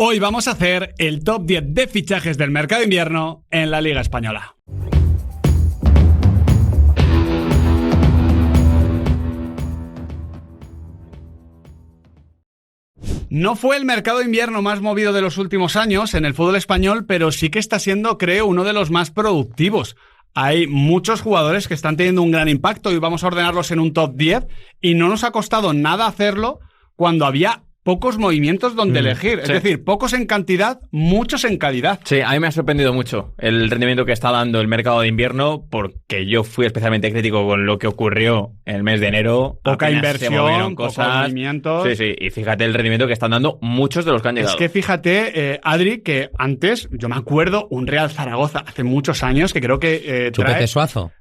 Hoy vamos a hacer el top 10 de fichajes del mercado de invierno en la Liga Española. No fue el mercado de invierno más movido de los últimos años en el fútbol español, pero sí que está siendo, creo, uno de los más productivos. Hay muchos jugadores que están teniendo un gran impacto y vamos a ordenarlos en un top 10 y no nos ha costado nada hacerlo cuando había pocos movimientos donde elegir. Es decir, pocos en cantidad, muchos en calidad. Sí, a mí me ha sorprendido mucho el rendimiento que está dando el mercado de invierno, porque yo fui especialmente crítico con lo que ocurrió en el mes de enero. Poca inversión, cosas, pocos movimientos. Sí, y fíjate el rendimiento que están dando muchos de los que han llegado. Es que fíjate, Adri, que antes, yo me acuerdo, un Real Zaragoza hace muchos años, que creo que ¿Chupete Suazo?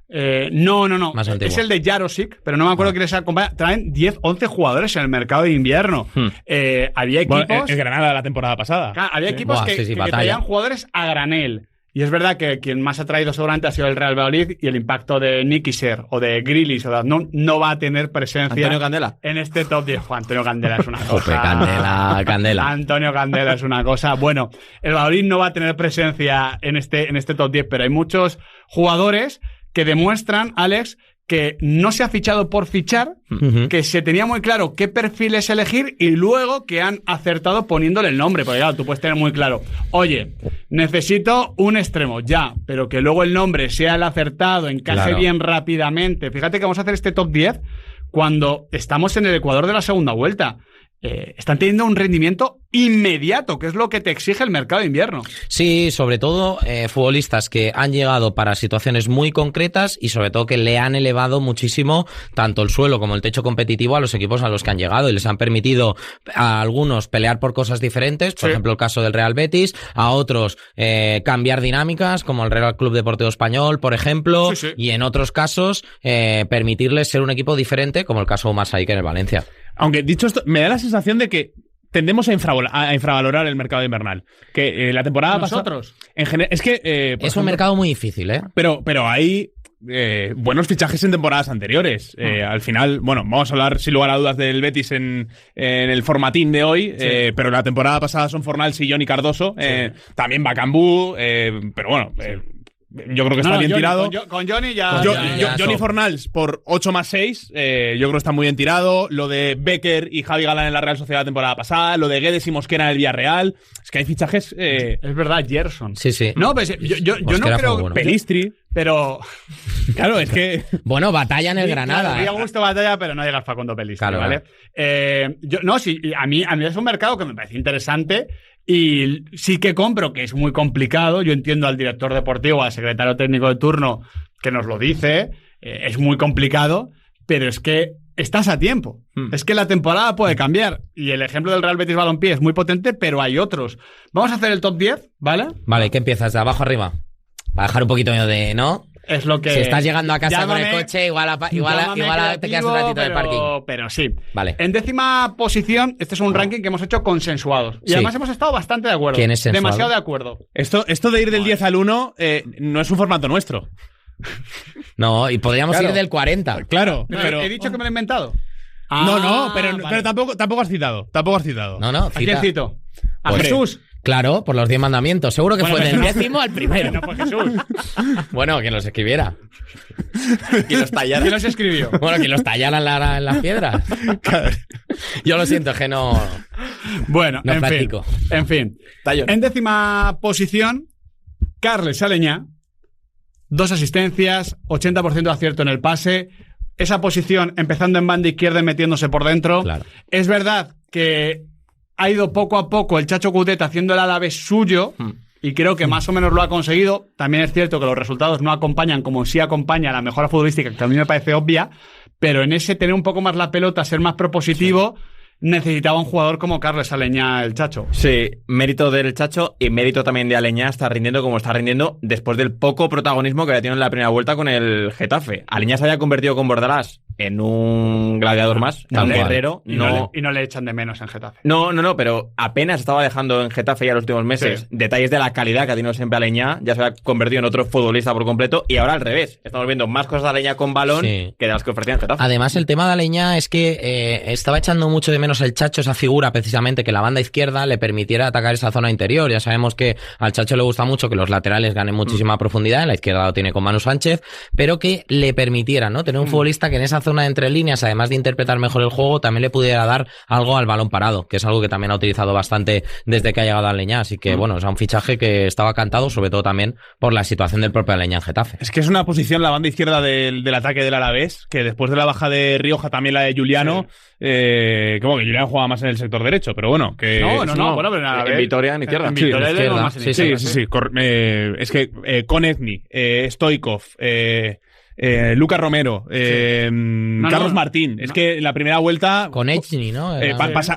No. Más antiguo. Es el de Jarosik, pero no me acuerdo quién les acompaña. Traen 10, 11 jugadores en el mercado de invierno. Había equipos... Bueno, el Granada de la temporada pasada. Claro, había equipos que traían jugadores a granel. Y es verdad que quien más ha traído seguramente ha sido el Real Valladolid, y el impacto de Nikisher o de Grealish no va a tener presencia Antonio Candela en este top 10. Antonio Candela es una cosa. Candela. Antonio Candela es una cosa. Bueno, el Valladolid no va a tener presencia en este top 10, pero hay muchos jugadores que demuestran, Alex, que no se ha fichado por fichar, que se tenía muy claro qué perfiles elegir y luego que han acertado poniéndole el nombre. Porque claro, tú puedes tener muy claro, oye, necesito un extremo, ya, pero que luego el nombre sea el acertado, encaje bien rápidamente. Fíjate que vamos a hacer este top 10 cuando estamos en el Ecuador de la segunda vuelta. Están teniendo un rendimiento inmediato, que es lo que te exige el mercado de invierno. Sí, sobre todo futbolistas que han llegado para situaciones muy concretas y sobre todo que le han elevado muchísimo tanto el suelo como el techo competitivo a los equipos a los que han llegado y les han permitido a algunos pelear por cosas diferentes, por ejemplo el caso del Real Betis, a otros cambiar dinámicas como el Real Club Deportivo Español, por ejemplo, y en otros casos permitirles ser un equipo diferente, como el caso de Omar Saik en el Valencia. Aunque dicho esto, me da la sensación de que tendemos a infravalorar el mercado invernal. Que la temporada nosotros pasada... En general, es que... es un mercado muy difícil, ¿eh? Pero hay buenos fichajes en temporadas anteriores. Al final, bueno, vamos a hablar sin lugar a dudas del Betis en el formatín de hoy, pero la temporada pasada son Fornals y Johnny Cardoso, también Bacambú, pero bueno... yo creo que está bien tirado. Con Johnny ya... Johnny Fornals por 8 más 6, yo creo que está muy bien tirado. Lo de Becker y Javi Galán en la Real Sociedad la temporada pasada, lo de Guedes y Mosquera en el Villarreal. Es que hay fichajes... Es verdad, Gerson. Sí. No, pues yo no creo... Bueno. Pelistri. Pero... Claro, es que... Bueno, batalla en el Granada. Claro, gusto batalla, pero no llega Facundo Pelistri, claro, ¿vale? A mí es un mercado que me parece interesante. Y sí que compro que es muy complicado. Yo entiendo al director deportivo, al secretario técnico de turno que nos lo dice. Es muy complicado, pero es que estás a tiempo. Es que la temporada puede cambiar. Y el ejemplo del Real Betis Balompié es muy potente, pero hay otros. Vamos a hacer el top 10, ¿vale? Vale, ¿qué empiezas? ¿De abajo arriba? Para dejar un poquito de... ¿no? Es lo que... Si estás llegando a casa con el coche, igual te quedas un ratito de parking. Pero sí. Vale. En 10ª posición, este es un ranking que hemos hecho consensuados. Y además hemos estado bastante de acuerdo. ¿Quién es sensuado? Demasiado de acuerdo. Esto de ir del 10 al 1 no es un formato nuestro. No, y podríamos ir del 40. Claro, pero... ¿He dicho que me lo he inventado? Pero tampoco has citado. No, ¿A quién cito? ¿A Pues, Jesús? Claro, por los 10 mandamientos. Seguro que fue del 10º al primero. No fue Jesús. Bueno, quien los escribiera. ¿Quién los escribió? Bueno, quien los tallara en las piedras. Yo lo siento, es que no... Bueno, no practico. En fin. En 10ª posición, Carles Aleñá. 2 asistencias, 80% de acierto en el pase. Esa posición empezando en banda izquierda y metiéndose por dentro. Claro. Es verdad que ha ido poco a poco el Chacho Coudet haciendo el Alavés suyo y creo que más o menos lo ha conseguido. También es cierto que los resultados no acompañan como sí acompaña la mejora futbolística, que a mí me parece obvia, pero en ese tener un poco más la pelota, ser más propositivo, necesitaba un jugador como Carles Aleñá, el Chacho. Sí, mérito del Chacho y mérito también de Aleñá está rindiendo como está rindiendo después del poco protagonismo que había tenido en la primera vuelta con el Getafe. Aleñá se había convertido con Bordalás en un gladiador más, en un guerrero. Y no le echan de menos en Getafe. No, pero apenas estaba dejando en Getafe ya los últimos meses detalles de la calidad que ha tenido siempre Aleñá, ya se ha convertido en otro futbolista por completo, y ahora al revés. Estamos viendo más cosas de Aleñá con balón que de las que ofrecía en Getafe. Además, el tema de Aleñá es que estaba echando mucho de menos el Chacho, esa figura precisamente que la banda izquierda le permitiera atacar esa zona interior. Ya sabemos que al Chacho le gusta mucho que los laterales ganen muchísima profundidad, en la izquierda lo tiene con Manu Sánchez, pero que le permitiera, ¿no?, tener un futbolista que en esa zona de entre líneas, además de interpretar mejor el juego, también le pudiera dar algo al balón parado, que es algo que también ha utilizado bastante desde que ha llegado a Aleñá. Así que, bueno, es un fichaje que estaba cantado, sobre todo también por la situación del propio Aleñá en Getafe. Es que es una posición, la banda izquierda del ataque del Alavés, que después de la baja de Rioja, también la de Juliano, como que Juliano juega más en el sector derecho, pero bueno, que... No, bueno, pero en Vitoria, en izquierda. En Vitoria sí. Es que Konechny, Stoichkov, Lucas Romero, Carlos Martín. Es que en la primera vuelta... Konechny, ¿no?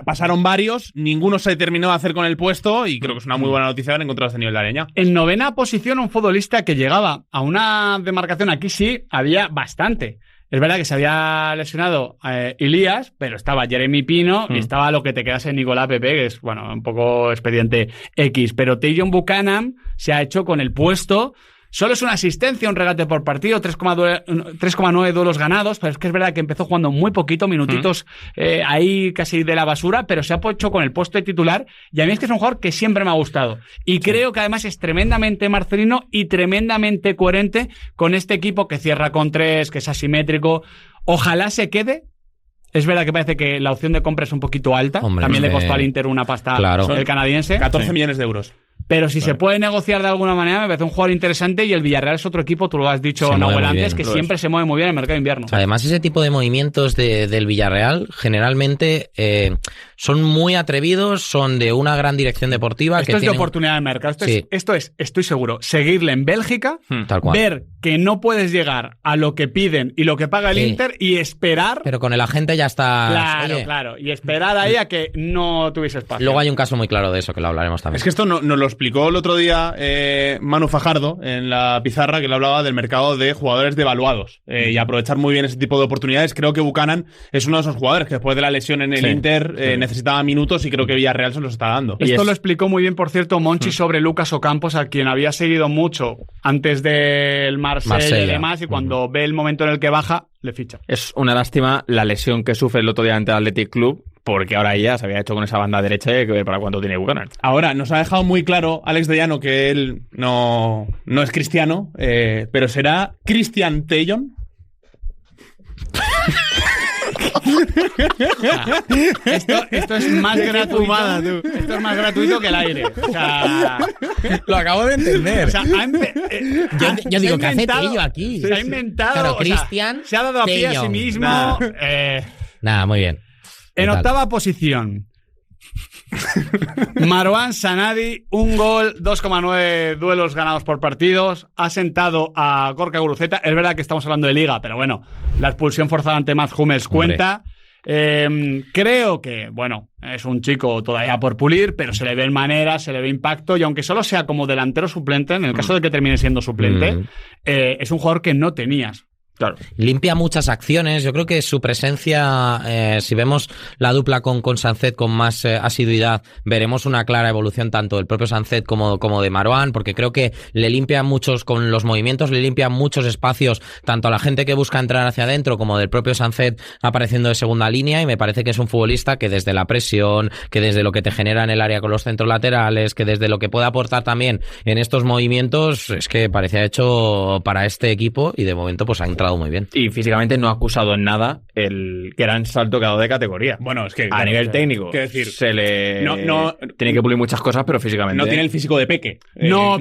Pasaron varios, ninguno se terminó de hacer con el puesto, y creo que es una muy buena noticia haber encontrado este nivel de Aleñá. En novena posición, un futbolista que llegaba a una demarcación, aquí sí había bastante. Es verdad que se había lesionado Ilías, pero estaba Jeremy Pino y estaba lo que te quedase Nicolás Pepe, que es, bueno, un poco expediente X. Pero Tajon Buchanan se ha hecho con el puesto. Solo es una asistencia, un regate por partido, 3,9 duelos ganados, pero es que es verdad que empezó jugando muy poquito, minutitos ahí casi de la basura, pero se ha hecho con el puesto de titular, y a mí es que es un jugador que siempre me ha gustado. Y creo que además es tremendamente marcelino y tremendamente coherente con este equipo que cierra con 3, que es asimétrico. Ojalá se quede. Es verdad que parece que la opción de compra es un poquito alta. Hombre, también le costó al Inter una pasta el canadiense. 14 millones de euros. Pero si se puede negociar de alguna manera, me parece un jugador interesante, y el Villarreal es otro equipo, tú lo has dicho, Nahuel, antes, que siempre se mueve muy bien en el mercado de invierno. Además, ese tipo de movimientos del Villarreal generalmente son muy atrevidos, son de una gran dirección deportiva. Esto es de oportunidad de mercado. Esto es, estoy seguro, seguirle en Bélgica, tal cual, ver que no puedes llegar a lo que piden y lo que paga el Inter y esperar... Pero con el agente ya está... Claro. Y esperar ahí a que no tuviese espacio. Luego hay un caso muy claro de eso, que lo hablaremos también. Es que esto nos lo explicó el otro día Manu Fajardo en la pizarra, que le hablaba del mercado de jugadores devaluados y aprovechar muy bien ese tipo de oportunidades. Creo que Buchanan es uno de esos jugadores que después de la lesión en el Inter necesitaba minutos, y creo que Villarreal se los está dando. Esto lo explicó muy bien, por cierto, Monchi sobre Lucas Ocampos, a quien había seguido mucho antes del Marsella y demás, y cuando ve el momento en el que baja, le ficha. Es una lástima la lesión que sufre el otro día ante el Athletic Club, porque ahora ya se había hecho con esa banda derecha, y hay que ver para cuánto tiene Buchanan. Ahora, nos ha dejado muy claro Alex de Llano que él no es cristiano, pero será Christian Tajon. Esto es más gratuito. Esto es más gratuito que el aire. O sea, lo acabo de entender. O sea, yo digo, ¿qué hace Tello aquí? Se ha inventado. Claro, Christian, se ha dado a pie a sí mismo. Nada, muy bien. En octava posición, Marouane Sanadi, un gol, 2,9 duelos ganados por partidos. Ha sentado a Gorka Guruceta. Es verdad que estamos hablando de Liga, pero bueno, la expulsión forzada ante Mats Hummels cuenta. Creo que, bueno, es un chico todavía por pulir, pero se le ve en manera, se le ve impacto, y aunque solo sea como delantero suplente, en el caso de que termine siendo suplente, es un jugador que no tenías. Claro. Limpia muchas acciones. Yo creo que su presencia, si vemos la dupla con Sancet con más asiduidad, veremos una clara evolución tanto del propio Sancet como de Marouane, porque creo que le limpia muchos, con los movimientos, le limpia muchos espacios, tanto a la gente que busca entrar hacia adentro como del propio Sancet apareciendo de segunda línea, y me parece que es un futbolista que desde la presión, que desde lo que te genera en el área con los centros laterales, que desde lo que puede aportar también en estos movimientos, es que parecía hecho para este equipo, y de momento pues ha entrado muy bien. Y físicamente no ha acusado en nada el gran salto que ha dado de categoría. Bueno, es que a nivel técnico, quiero decir, se le tiene que pulir muchas cosas, pero físicamente no tiene el físico de Peque. No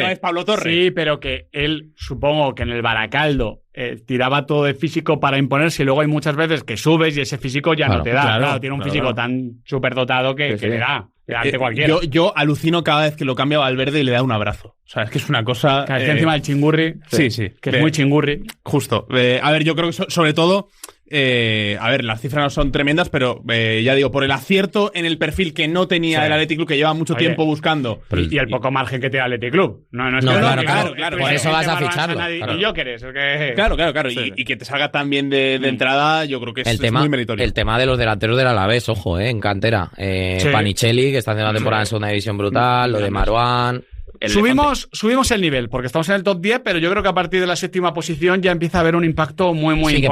es Pablo Torre. Sí, pero que él, supongo que en el Baracaldo tiraba todo de físico para imponerse, y luego hay muchas veces que subes y ese físico ya no te da. Claro, tiene un físico tan superdotado que le da. Cualquiera. Yo alucino cada vez que lo cambia Valverde y le da un abrazo. O sea, es que es una cosa... Encima del chingurri. Sí. Que es muy chingurri. Justo. A ver, yo creo que sobre todo A ver, las cifras no son tremendas, pero ya digo, por el acierto en el perfil que no tenía el Athletic Club, que lleva mucho tiempo buscando. Y el poco margen que tiene el Athletic Club. No, es no, que claro. Por eso vas a ficharlo. Y yo querés. Claro. Sí. Y que te salga tan bien de entrada, yo creo que es muy meritorio. El tema de los delanteros del Alavés, ojo, en cantera. Panicelli, que está haciendo una temporada en segunda división brutal, lo de Marouane. Subimos el nivel, porque estamos en el top 10, pero yo creo que a partir de la 7ª posición ya empieza a haber un impacto muy importante. Sí, que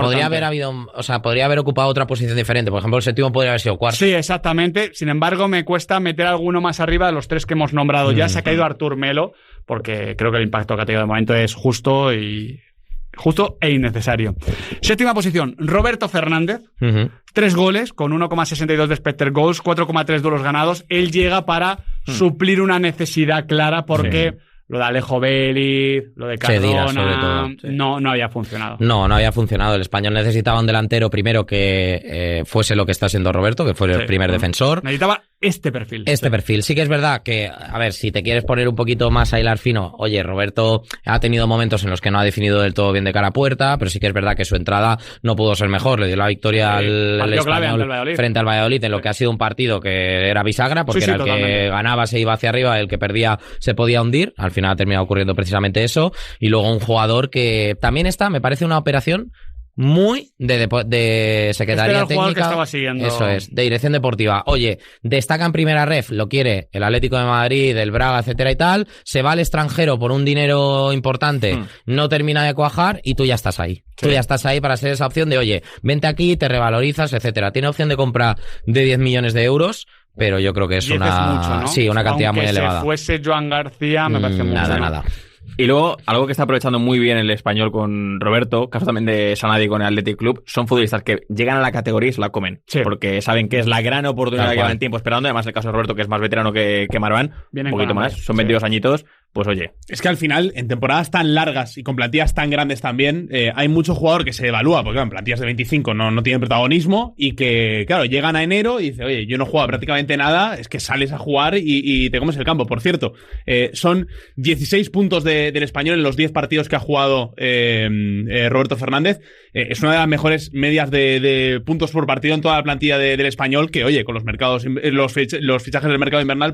podría haber ocupado otra posición diferente. Por ejemplo, el 7º podría haber sido 4º. Sí, exactamente. Sin embargo, me cuesta meter alguno más arriba de los 3 que hemos nombrado ya. Se ha caído Artur Melo, porque creo que el impacto que ha tenido de momento es justo e innecesario. 7ª posición, Roberto Fernández. 3 goles, con 1,62 de expected goals, 4,3 duelos ganados. Él llega para suplir una necesidad clara, porque lo de Alejo Vélez, lo de Cardona, sobre todo, no había funcionado. No había funcionado. El Español necesitaba un delantero primero que fuese lo que está siendo Roberto, que fuera el primer defensor. Necesitaba este perfil. Perfil. Sí que es verdad que, a ver, si te quieres poner un poquito más a hilar fino, oye, Roberto ha tenido momentos en los que no ha definido del todo bien de cara a puerta, pero sí que es verdad que su entrada no pudo ser mejor. Le dio la victoria al Español frente al Valladolid, en lo que ha sido un partido que era bisagra, porque era el que ganaba se iba hacia arriba, el que perdía se podía hundir. Al final ha terminado ocurriendo precisamente eso. Y luego un jugador que también me parece una operación muy de secretaría técnica. Que estaba siguiendo. Eso es, de dirección deportiva. Oye, destaca en primera ref, lo quiere el Atlético de Madrid, el Braga, etcétera y tal, se va al extranjero por un dinero importante, no termina de cuajar y tú ya estás ahí. Tú ya estás ahí para ser esa opción de, oye, vente aquí, te revalorizas, etcétera. Tiene opción de compra de 10 millones de euros, pero yo creo que es una cantidad muy elevada. Si fuese Joan García, me parece mucho. Nada. Y luego, algo que está aprovechando muy bien el Español con Roberto, caso también de Sanadi con el Athletic Club, son futbolistas que llegan a la categoría y se la comen. Porque saben que es la gran oportunidad que llevan tiempo esperando. Además, el caso de Roberto, que es más veterano que Marouane, un poquito más, son 22 añitos. Pues oye. Es que al final, en temporadas tan largas y con plantillas tan grandes también, hay mucho jugador que se evalúa, porque en plantillas de 25 no tienen protagonismo y que, claro, llegan a enero y dicen, oye, yo no juego prácticamente nada, es que sales a jugar y te comes el campo. Por cierto, son 16 puntos del Español en los 10 partidos que ha jugado Roberto Fernández. Es una de las mejores medias de puntos por partido en toda la plantilla del Español, que, oye, con los fichajes del mercado invernal,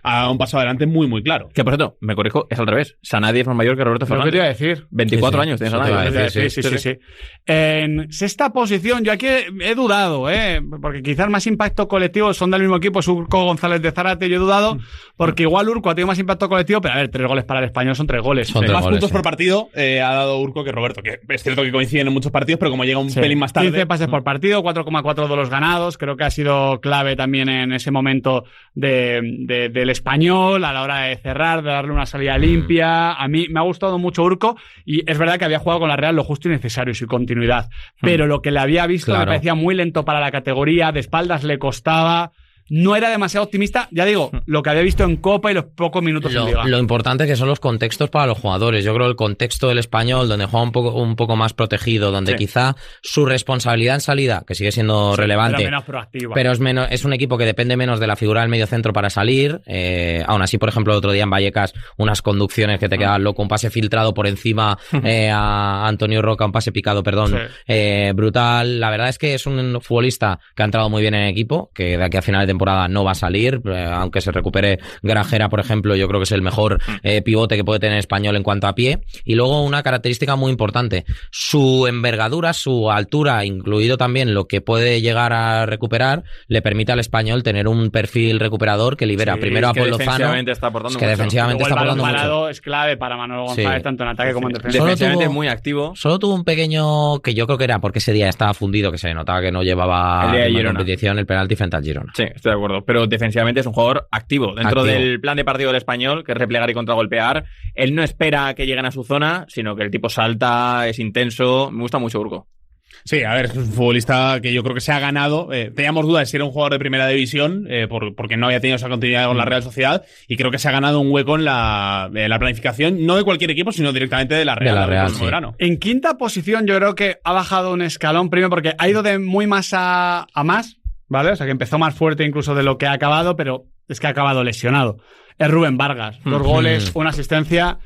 a un paso adelante muy, muy claro. Que por cierto, me corrijo, es al revés. Sanadi es más mayor que Roberto Fernández. Lo que te iba a decir. 24 años tiene Sanadi. Sí. En 6ª posición, yo aquí he dudado, porque quizás más impacto colectivo, son del mismo equipo, es Urco González de Zárate, yo he dudado, porque igual Urco ha tenido más impacto colectivo, pero a ver, 3 goles para el Español son 3 goles. Son 3 más goles, puntos por partido ha dado Urco que Roberto, que es cierto que coinciden en muchos partidos, pero como llega un pelín más tarde. 15 pases por partido, 4,4 duelos ganados, creo que ha sido clave también en ese momento del Español, a la hora de cerrar, de darle una salida limpia. A mí me ha gustado mucho Urco, y es verdad que había jugado con la Real lo justo y necesario y su continuidad, pero lo que le había visto me parecía muy lento para la categoría, de espaldas le costaba. No era demasiado optimista, ya digo, lo que había visto en Copa y los pocos minutos en Liga. Lo importante que son los contextos para los jugadores. Yo creo el contexto del Español, donde juega un poco más protegido, donde quizá su responsabilidad en salida, que sigue siendo relevante, pero menos proactiva. Pero es un equipo que depende menos de la figura del mediocentro para salir. Aún así, por ejemplo, el otro día en Vallecas, unas conducciones que te quedaban loco, un pase filtrado por encima a Antonio Roca, un pase picado, brutal. La verdad es que es un futbolista que ha entrado muy bien en el equipo, que de aquí a final de temporada no va a salir, aunque se recupere Grajera, por ejemplo, yo creo que es el mejor pivote que puede tener Español en cuanto a pie. Y luego una característica muy importante, su envergadura, su altura, incluido también lo que puede llegar a recuperar, le permite al Español tener un perfil recuperador que libera primero a Paul Lozano, defensivamente está aportando defensivamente está aportando mucho. Parado es clave para Manuel González, tanto en ataque como en defensa. Defensivamente muy activo. Solo tuvo un pequeño, que yo creo que era porque ese día estaba fundido, que se notaba que no llevaba en competición el penalti frente al Girona. Sí, estoy de acuerdo, pero defensivamente es un jugador activo. Dentro del plan de partido del Español, que es replegar y contragolpear, él no espera que lleguen a su zona, sino que el tipo salta, es intenso. Me gusta mucho Urco. Sí, a ver, es un futbolista que yo creo que se ha ganado. Teníamos dudas de si era un jugador de primera división, porque no había tenido esa continuidad con la Real Sociedad, y creo que se ha ganado un hueco en la planificación, no de cualquier equipo, sino directamente de la Real. De la Real, sí. En 5ª posición yo creo que ha bajado un escalón, primero porque ha ido de muy más a más, ¿vale? O sea, que empezó más fuerte incluso de lo que ha acabado, pero es que ha acabado lesionado. es Rubén Vargas. 2 goles, 1 asistencia.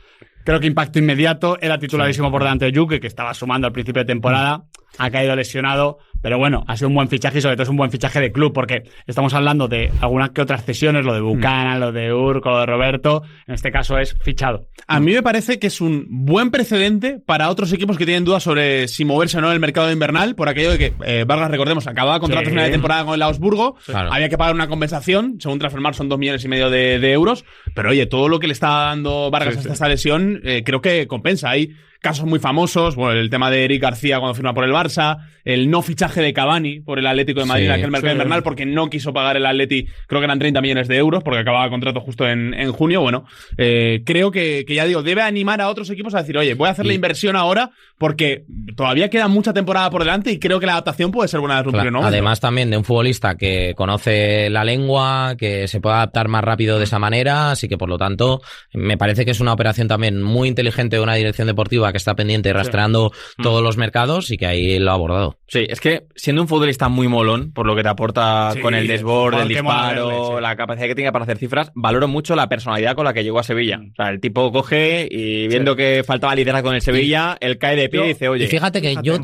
Creo que impacto inmediato. Era titularísimo por delante de Yuke, que estaba sumando al principio de temporada. Ha caído lesionado. Pero bueno, ha sido un buen fichaje y sobre todo es un buen fichaje de club, porque estamos hablando de algunas que otras cesiones, lo de Buchanan, lo de Urco, lo de Roberto. En este caso es fichado. A mí me parece que es un buen precedente para otros equipos que tienen dudas sobre si moverse o no en el mercado invernal, por aquello de que Vargas, recordemos, acababa contrato final de temporada con el Augsburgo, había que pagar una compensación, según Transfermarkt son 2,5 millones de euros, pero oye, todo lo que le está dando Vargas hasta esta lesión, creo que compensa. Hay casos muy famosos, bueno, el tema de Eric García cuando firma por el Barça, el no fichaje de Cavani por el Atlético de Madrid en aquel mercado invernal porque no quiso pagar el Atleti, creo que eran 30 millones de euros porque acababa el contrato justo en junio. Bueno, creo que ya digo, debe animar a otros equipos a decir, oye, voy a hacer la inversión ahora porque todavía queda mucha temporada por delante y creo que la adaptación puede ser buena de ¿no? Además también de un futbolista que conoce la lengua, que se puede adaptar más rápido de esa manera, así que por lo tanto me parece que es una operación también muy inteligente de una dirección deportiva que está pendiente y rastreando todos los mercados y que ahí lo ha abordado. Sí, es que siendo un futbolista muy molón, por lo que te aporta con el desborde, el disparo, la capacidad que tiene para hacer cifras, valoro mucho la personalidad con la que llegó a Sevilla. O sea, el tipo coge y viendo que faltaba liderazgo con el Sevilla, él cae de pie y dice, oye, y fíjate que yo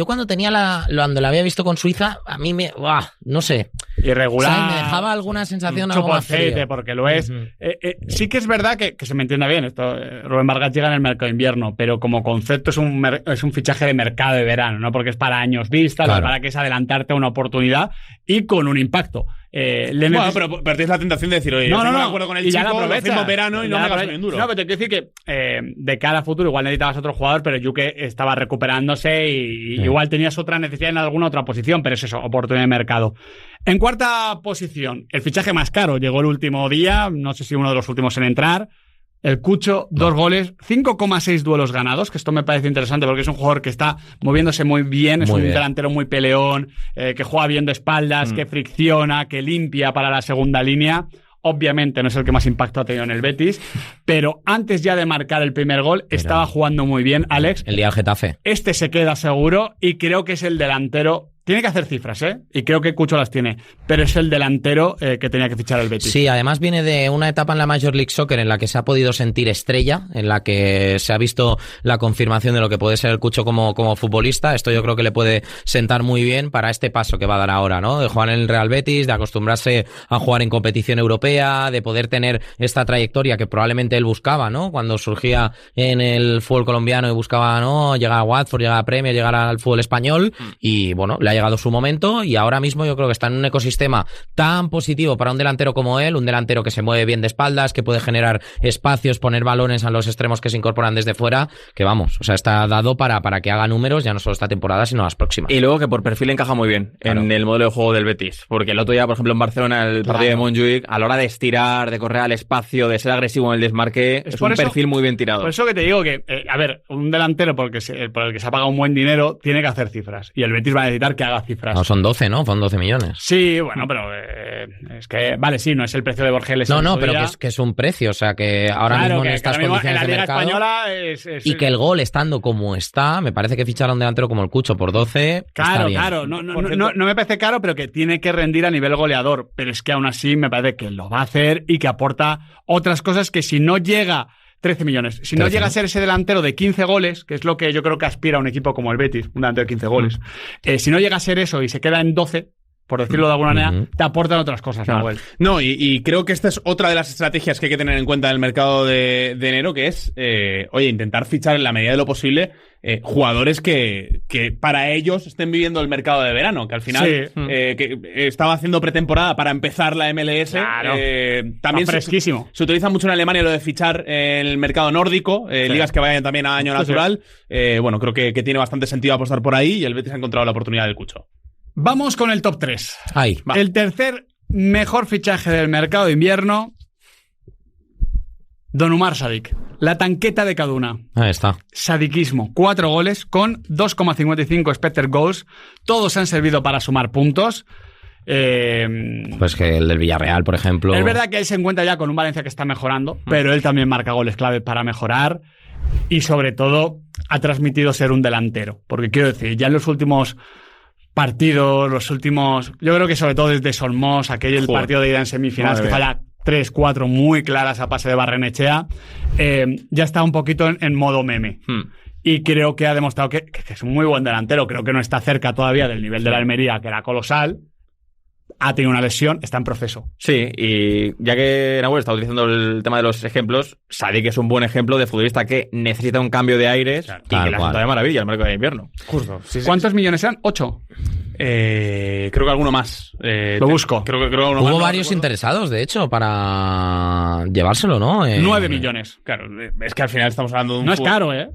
cuando tenía cuando la había visto con Suiza, a mí me, no sé, irregular, o sea, me dejaba alguna sensación algo más frío. Porque lo es. Sí que es verdad que se me entienda bien esto. Rubén Vargas llega en el mercado de invierno, pero como concepto es un fichaje de mercado de verano, ¿no? Porque es para años vista, para que es adelantarte a una oportunidad y con un impacto. Bueno, pero tienes la tentación de decir, oye, yo estoy de acuerdo con el chico, lo firmo verano y no me gasto bien duro. No, pero te quiero decir que de cara a futuro igual necesitabas otro jugador, pero Yuke estaba recuperándose y igual tenías otra necesidad en alguna otra posición, pero es eso, oportunidad de mercado. En cuarta posición, el fichaje más caro, llegó el último día, no sé si uno de los últimos en entrar. El Cucho, 2 goles, 5,6 duelos ganados, que esto me parece interesante porque es un jugador que está moviéndose muy bien, es un delantero muy peleón, que juega bien de espaldas, que fricciona, que limpia para la segunda línea. Obviamente no es el que más impacto ha tenido en el Betis, pero antes ya de marcar el primer gol estaba jugando muy bien, Alex. El día del Getafe. Este se queda seguro y creo que es el delantero. Tiene que hacer cifras, y creo que Cucho las tiene, pero es el delantero que tenía que fichar el Betis. Sí, además viene de una etapa en la Major League Soccer en la que se ha podido sentir estrella, en la que se ha visto la confirmación de lo que puede ser el Cucho como futbolista. Esto yo creo que le puede sentar muy bien para este paso que va a dar ahora, ¿no? De jugar en el Real Betis, de acostumbrarse a jugar en competición europea, de poder tener esta trayectoria que probablemente él buscaba, ¿no? Cuando surgía en el fútbol colombiano y buscaba, ¿no? Llegar a Watford, llegar a Premier, llegar al fútbol español y, bueno, le ha llegado su momento y ahora mismo yo creo que está en un ecosistema tan positivo para un delantero como él, un delantero que se mueve bien de espaldas, que puede generar espacios, poner balones a los extremos que se incorporan desde fuera, que vamos, o sea, está dado para que haga números ya no solo esta temporada, sino las próximas. Y luego que por perfil encaja muy bien en el modelo de juego del Betis, porque el otro día, por ejemplo, en Barcelona, el partido de Montjuic, a la hora de estirar, de correr al espacio, de ser agresivo en el desmarque, es un perfil muy bien tirado. Por eso que te digo que, a ver, un delantero por el que se ha pagado un buen dinero tiene que hacer cifras, y el Betis va a necesitar que haga cifras. No, son 12, ¿no? Son 12 millones. Sí, bueno, pero es que, vale, sí, no es el precio de Borges. No, pero que es un precio, o sea, que ahora mismo en estas condiciones de mercado... En la Liga Española y que el gol, estando como está, me parece que fichar a un delantero como el Cucho por 12 está bien. Claro, no me parece caro, pero que tiene que rendir a nivel goleador, pero es que aún así me parece que lo va a hacer y que aporta otras cosas que si no llega... 13 millones. Si no llega a ser ese delantero de 15 goles, que es lo que yo creo que aspira a un equipo como el Betis, un delantero de 15 goles, si no llega a ser eso y se queda en 12, por decirlo de alguna manera, te aportan otras cosas, Nahuel. No, y creo que esta es otra de las estrategias que hay que tener en cuenta en el mercado de enero, que es, intentar fichar en la medida de lo posible jugadores que para ellos estén viviendo el mercado de verano, que al final que estaba haciendo pretemporada para empezar la MLS. Claro. También fresquísimo. Se utiliza mucho en Alemania lo de fichar en el mercado nórdico, ligas que vayan también a año natural. Bueno, creo que tiene bastante sentido apostar por ahí y el Betis ha encontrado la oportunidad del Cucho. Vamos con el top 3. Ahí. El tercer mejor fichaje del mercado de invierno, Don Umar Sadik. La tanqueta de Kaduna. Ahí está. Sadiquismo. 4 goles con 2,55 expected goals. Todos han servido para sumar puntos. Pues que el del Villarreal, por ejemplo. Es verdad que él se encuentra ya con un Valencia que está mejorando, pero él también marca goles clave para mejorar. Y sobre todo, ha transmitido ser un delantero. Porque quiero decir, ya en los últimos partidos, yo creo que sobre todo desde Solmos, aquel partido de ida en semifinales que falla 3, 4 muy claras a pase de Barrenechea, ya está un poquito en modo meme. Y creo que ha demostrado que es un muy buen delantero. Creo que no está cerca todavía del nivel de la Almería, que era colosal. Ha tenido una lesión, está en proceso. Sí, y ya que Nahuel está utilizando el tema de los ejemplos, Sadik es un buen ejemplo de futbolista que necesita un cambio de aires y que le ha sentado de maravilla el mercado de invierno. Justo. Sí, ¿Cuántos millones eran? 8. Creo que alguno más. Lo busco. Creo que hubo varios interesados, de hecho, para llevárselo, ¿no? 9 millones. Claro, es que al final estamos hablando de un... No es caro, ¿eh?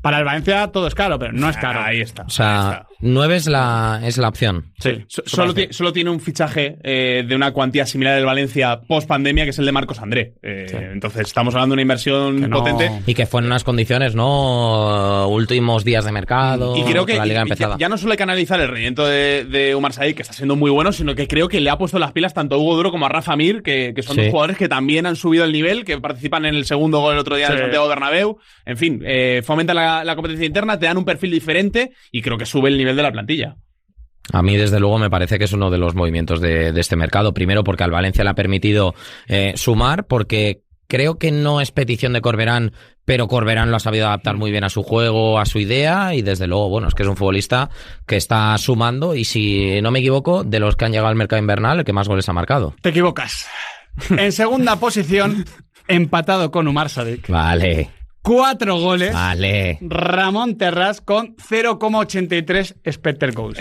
Para el Valencia todo es caro, pero no es caro. Ahí está. O sea, 9 es la opción. Sí. Solo tiene un fichaje de una cuantía similar del Valencia post pandemia, que es el de Marcos André. Entonces estamos hablando de una inversión potente. Y que fue en unas condiciones, ¿no? Últimos días de mercado. Y creo que la liga empezada. Ya no solo hay que analizar el rendimiento de Umar Sadik, que está siendo muy bueno, sino que creo que le ha puesto las pilas tanto a Hugo Duro como a Rafa Mir, que son dos jugadores que también han subido el nivel, que participan en el segundo gol el otro día en Santiago Bernabéu. En fin, fomentan la competencia interna, te dan un perfil diferente y creo que sube el nivel de la plantilla. A mí, desde luego, me parece que es uno de los movimientos de este mercado. Primero, porque al Valencia le ha permitido sumar, porque creo que no es petición de Corberán, pero Corberán lo ha sabido adaptar muy bien a su juego, a su idea, y desde luego, bueno, es que es un futbolista que está sumando, y si no me equivoco, de los que han llegado al mercado invernal, el que más goles ha marcado. Te equivocas. En segunda posición, empatado con Umar Sadik. Vale. 4 goles. Vale. Ramón Terrats con 0,83 expected goals.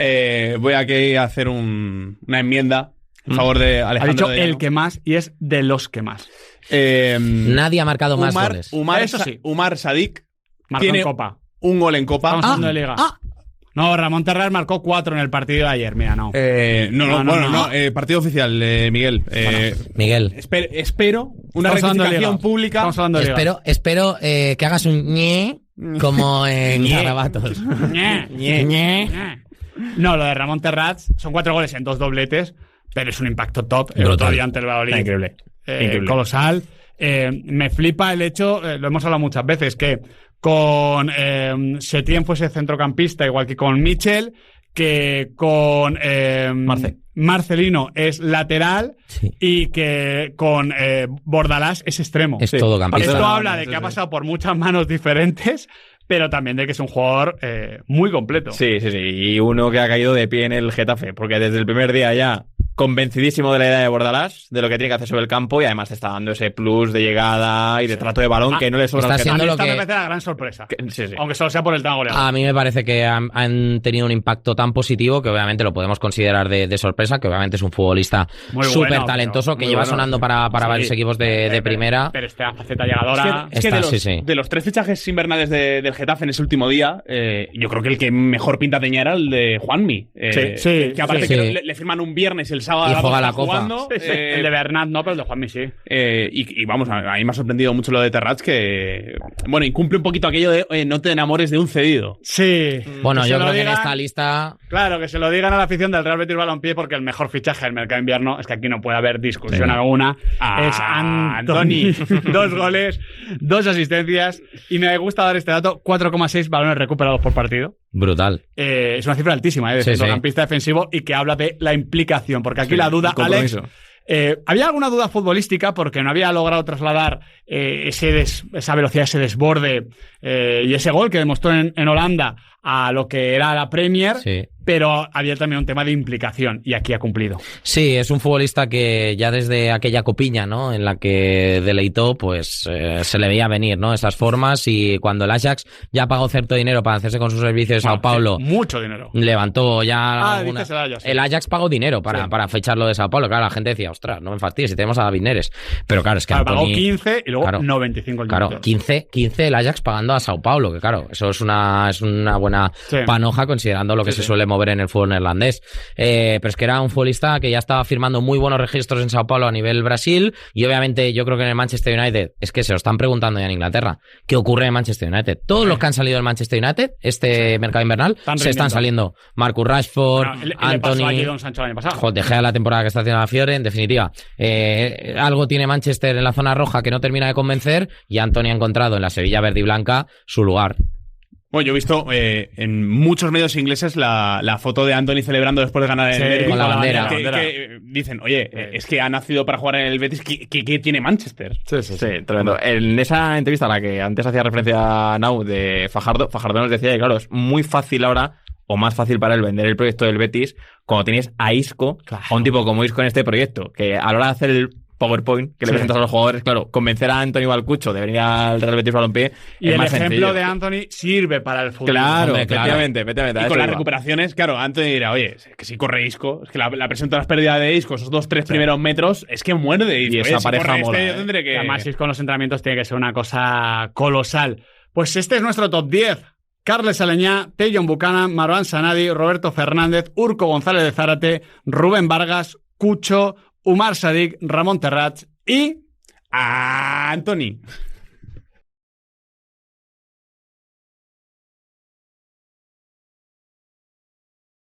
Voy aquí a hacer una enmienda en favor de Alejandro. Ha dicho de Llano. el que más y es de los que más. Nadie ha marcado más goles. Eso sí. Umar Sadik Marcó tiene en Copa. un gol en Copa. Estamos hablando de Liga. No, Ramón Terrats marcó 4 en el partido de ayer. Mira, no. No. Partido oficial, Miguel. Miguel. Espero una rectificación pública. Estamos hablando de Liga. Espero que hagas un ñe como en Garabatos. No, lo de Ramón Terrats son 4 goles en 2 dobletes, pero es un impacto top. El otro día ante el Valladolid. Increíble. Colosal. Me flipa el hecho, lo hemos hablado muchas veces, que con Setién fuese centrocampista, igual que con Michel, que con Marcelino es lateral y que con Bordalás es extremo. Es todo campista. Esto habla de que ha pasado por muchas manos diferentes, pero también de que es un jugador muy completo. Sí. Y uno que ha caído de pie en el Getafe, porque desde el primer día ya convencidísimo de la idea de Bordalás, de lo que tiene que hacer sobre el campo, y además te está dando ese plus de llegada y de trato de balón que no le sobra al Getafe. Esta me parece la gran sorpresa. Aunque solo sea por el tema goleador. A mí me parece que han tenido un impacto tan positivo que obviamente lo podemos considerar de sorpresa, que obviamente es un futbolista súper talentoso que lleva sonando para varios equipos de primera. Pero esta faceta llegadora... Es que de los 3 fichajes invernales del Getafe en ese último día, yo creo que el que mejor pinta tenía era el de Juanmi. Que aparte que le firman un viernes y el sábado y juega la Copa. Jugando, el de Bernat no, pero el de Juanmi sí. Y vamos, a mí me ha sorprendido mucho lo de Terrats, que bueno, incumple un poquito aquello de no te enamores de un cedido. Sí. Bueno, yo creo que en esta lista... Claro, que se lo digan a la afición del Real Betis Balompié, porque el mejor fichaje del mercado de invierno, es que aquí no puede haber discusión alguna, es Antoni. 2 goles, 2 asistencias, y me gusta dar este dato, 4,6 balones recuperados por partido. Brutal. Es una cifra altísima, de centrocampista defensivo, y que habla de la implicación, porque aquí la duda, Alex... había alguna duda futbolística porque no había logrado trasladar esa velocidad, ese desborde y ese gol que demostró en Holanda a lo que era la Premier, pero había también un tema de implicación y aquí ha cumplido. Sí, es un futbolista que ya desde aquella copiña, ¿no?, en la que deleitó, pues se le veía venir, ¿no?, esas formas, y cuando el Ajax ya pagó cierto dinero para hacerse con sus servicios de Sao Paulo, mucho dinero, levantó ya el Ajax pagó dinero para ficharlo de Sao Paulo. Claro, la gente decía, ostras, no me fastidies, si tenemos a David Neres, pero claro, es que Antoni, pagó 15 y luego 95 el Claro, 15 el Ajax pagando a Sao Paulo, que claro, eso es una buena panoja considerando lo que se suele mover en el fútbol neerlandés. Pero es que era un futbolista que ya estaba firmando muy buenos registros en Sao Paulo a nivel Brasil, y obviamente yo creo que en el Manchester United, es que se lo están preguntando ya en Inglaterra, ¿qué ocurre en Manchester United? Todos los que han salido del Manchester United mercado invernal están saliendo. Marcus Rashford, Antoni, De Gea, la temporada que está haciendo la Fiore, en definitiva. Algo tiene Manchester en la zona roja que no termina de convencer, y Antoni ha encontrado en la Sevilla verde y blanca su lugar. Bueno, yo he visto en muchos medios ingleses la foto de Anthony celebrando después de ganar el Derby con la bandera. Que dicen, oye, es que ha nacido para jugar en el Betis. ¿Qué tiene Manchester? Sí, tremendo. En esa entrevista a la que antes hacía referencia a Nau de Fajardo nos decía que, claro, es muy fácil ahora, o más fácil para él, vender el proyecto del Betis cuando tienes a Isco, a un tipo como Isco en este proyecto, que a la hora de hacer el PowerPoint que le presentas a los jugadores, claro, convencer a Anthony Balcucho de venir al Real Betis Balompié y es el más ejemplo sencillo. de Anthony sirve para el fútbol. Claro, Hombre, efectivamente. Y con las recuperaciones, claro, Anthony dirá, oye, es que si corre Isco, es que la presión de las pérdidas de Isco, esos 2-3 primeros metros, es que muerde Isco. Y esa si pareja corre mola, yo tendré que... Además, Isco en los entrenamientos tiene que ser una cosa colosal. Pues este es nuestro top 10. Carles Aleñá, Tejon Buchanan, Marwan Sanadi, Roberto Fernández, Urco González de Zárate, Rubén Vargas, Cucho, Umar Sadik, Ramón Terrats y... ¡Ah, Anthony!